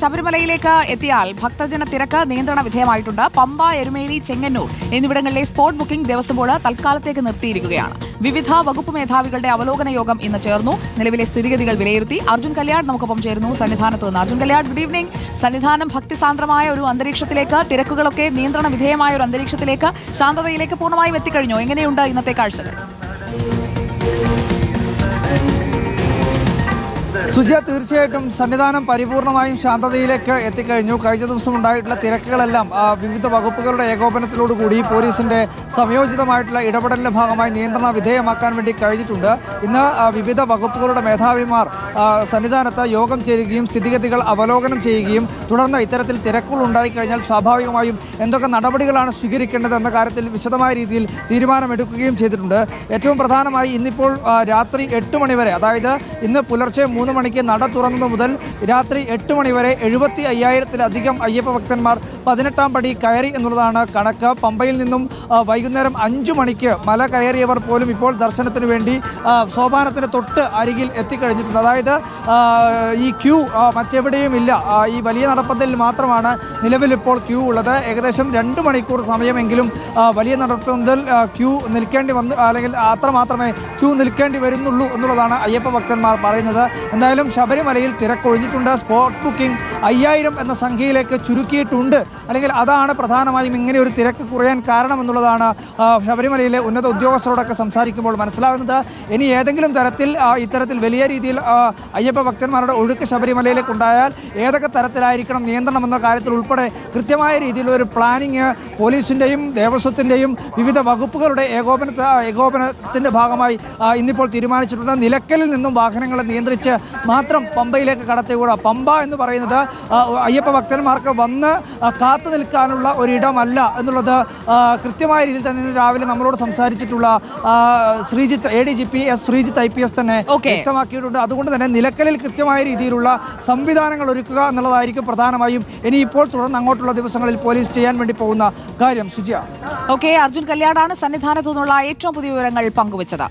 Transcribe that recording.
ശബരിമലയിലേക്ക് എത്തിയാൽ ഭക്തജന തിരക്ക് നിയന്ത്രണ വിധേയമായിട്ടുണ്ട്. പമ്പ, എരുമേലി, ചെങ്ങന്നൂർ എന്നിവിടങ്ങളിലെ സ്പോട്ട് ബുക്കിംഗ് ദിവസമ്പോൾ തൽക്കാലത്തേക്ക് നിർത്തിയിരിക്കുകയാണ്. വിവിധ വകുപ്പ് മേധാവികളുടെ അവലോകന യോഗം ഇന്ന് ചേർന്നു. നിലവിലെ സ്ഥിതിഗതികൾ വിലയിരുത്തി. അർജുൻ കല്യാട് നമുക്കൊപ്പം ചേരുന്നു സന്നിധാനത്ത് നിന്ന്. Arjun Kalyad, good evening. സന്നിധാനം ഭക്തിസാന്ദ്രമായ ഒരു അന്തരീക്ഷത്തിലേക്ക്, തിരക്കുകളൊക്കെ നിയന്ത്രണ വിധേയമായ ഒരു അന്തരീക്ഷത്തിലേക്ക്, ശാന്തതയിലേക്ക് പൂർണ്ണമായും എത്തിക്കഴിഞ്ഞു. എങ്ങനെയുണ്ട് ഇന്നത്തെ കാഴ്ചകൾ? സുജ, തീർച്ചയായിട്ടും സന്നിധാനം പരിപൂർണമായും ശാന്തതയിലേക്ക് എത്തിക്കഴിഞ്ഞു. കഴിഞ്ഞ ദിവസം ഉണ്ടായിട്ടുള്ള തിരക്കുകളെല്ലാം വിവിധ വകുപ്പുകളുടെ ഏകോപനത്തിലോടുകൂടി പോലീസിന്റെ സംയോജിതമായിട്ടുള്ള ഇടപെടലിന്റെ ഭാഗമായി നിയന്ത്രണ വിധേയമാക്കാൻ വേണ്ടി കഴിഞ്ഞിട്ടുണ്ട്. ഇന്ന് വിവിധ വകുപ്പുകളുടെ മേധാവിമാർ സന്നിധാനത്ത് യോഗം ചേരുകയും സ്ഥിതിഗതികൾ അവലോകനം ചെയ്യുകയും തുടർന്ന് ഇത്തരത്തിൽ തിരക്കുകൾ ഉണ്ടായിക്കഴിഞ്ഞാൽ സ്വാഭാവികമായും എന്തൊക്കെ നടപടികളാണ് സ്വീകരിക്കേണ്ടത് എന്ന കാര്യത്തിൽ വിശദമായ രീതിയിൽ തീരുമാനമെടുക്കുകയും ചെയ്തിട്ടുണ്ട്. ഏറ്റവും പ്രധാനമായി ഇന്നിപ്പോൾ രാത്രി 8 മണി വരെ, അതായത് ഇന്ന് പുലർച്ചെ 3 മണിക്ക് നട തുറന്നത് മുതൽ രാത്രി 8 മണി വരെ 75,000-ലധികം അയ്യപ്പ ഭക്തന്മാർ 18ാം പടി കയറി എന്നുള്ളതാണ് കണക്ക്. പമ്പയിൽ നിന്നും വൈകുന്നേരം 5 മണിക്ക് മല കയറിയവർ പോലും ഇപ്പോൾ ദർശനത്തിന് വേണ്ടി സോപാനത്തിന് തൊട്ട് അരികിൽ എത്തിക്കഴിഞ്ഞിട്ടുണ്ട്. അതായത് ഈ ക്യൂ മറ്റെവിടെയും ഇല്ല. ഈ വലിയ നടപ്പന്തലിൽ മാത്രമാണ് നിലവിൽ ഇപ്പോൾ ക്യൂ ഉള്ളത്. ഏകദേശം 2 മണിക്കൂർ സമയമെങ്കിലും വലിയ നടപ്പന്തൽ ക്യൂ നിൽക്കേണ്ടി വന്നു, അല്ലെങ്കിൽ അത്ര മാത്രമേ ക്യൂ നിൽക്കേണ്ടി വരുന്നുള്ളൂ എന്നുള്ളതാണ് അയ്യപ്പ ഭക്തന്മാർ പറയുന്നത്. എന്തായാലും ശബരിമലയിൽ തിരക്കൊഴിഞ്ഞിട്ടുണ്ട്. സ്പോട്ട് ബുക്കിംഗ് 5000 എന്ന സംഖ്യയിലേക്ക് ചുരുക്കിയിട്ടുണ്ട്. അല്ലെങ്കിൽ അതാണ് പ്രധാനമായും ഇങ്ങനെ ഒരു തിരക്ക് കുറയാൻ കാരണമെന്നുള്ളതാണ് ശബരിമലയിലെ ഉന്നത ഉദ്യോഗസ്ഥരോടൊക്കെ സംസാരിക്കുമ്പോൾ മനസ്സിലാകുന്നത്. ഇനി ഏതെങ്കിലും തരത്തിൽ ഇത്തരത്തിൽ വലിയ രീതിയിൽ അയ്യപ്പ ഭക്തന്മാരുടെ ഒഴുക്ക് ശബരിമലയിലേക്ക് ഉണ്ടായാൽ ഏതൊക്കെ തരത്തിലായിരിക്കണം നിയന്ത്രണം എന്ന കാര്യത്തിൽ ഉൾപ്പെടെ കൃത്യമായ രീതിയിലൊരു പ്ലാനിങ് പോലീസിൻ്റെയും ദേവസ്വത്തിൻ്റെയും വിവിധ വകുപ്പുകളുടെ ഏകോപനത്തിൻ്റെ ഭാഗമായി ഇന്നിപ്പോൾ തീരുമാനിച്ചിട്ടുണ്ട്. നിലയ്ക്കലിൽ നിന്നും വാഹനങ്ങളെ നിയന്ത്രിച്ച് മാത്രം പമ്പയിലേക്ക് കടത്തിക്കൂടാ. പമ്പ എന്ന് പറയുന്നത് അയ്യപ്പ ഭക്തന്മാർക്ക് വന്ന് കാത്തു നിൽക്കാനുള്ള ഒരിടമല്ല എന്നുള്ളത് കൃത്യമായ രീതിയിൽ തന്നെ രാവിലെ നമ്മളോട് സംസാരിച്ചിട്ടുള്ള ശ്രീജിത്ത് ADGP ശ്രീജിത്ത് IPS തന്നെ വ്യക്തമാക്കിയിട്ടുണ്ട്. അതുകൊണ്ട് തന്നെ നിലയ്ക്കലിൽ കൃത്യമായ രീതിയിലുള്ള സംവിധാനങ്ങൾ ഒരുക്കുക എന്നുള്ളതായിരിക്കും പ്രധാനമായും ഇനിയിപ്പോൾ തുടർന്ന് അങ്ങോട്ടുള്ള ദിവസങ്ങളിൽ പോലീസ് ചെയ്യാൻ വേണ്ടി പോകുന്ന കാര്യം. സുജിയ, അർജുൻ കല്യാടാണ് സന്നിധാനത്തു നിന്നുള്ള ഏറ്റവും പുതിയ വിവരങ്ങൾ പങ്കുവച്ചത്.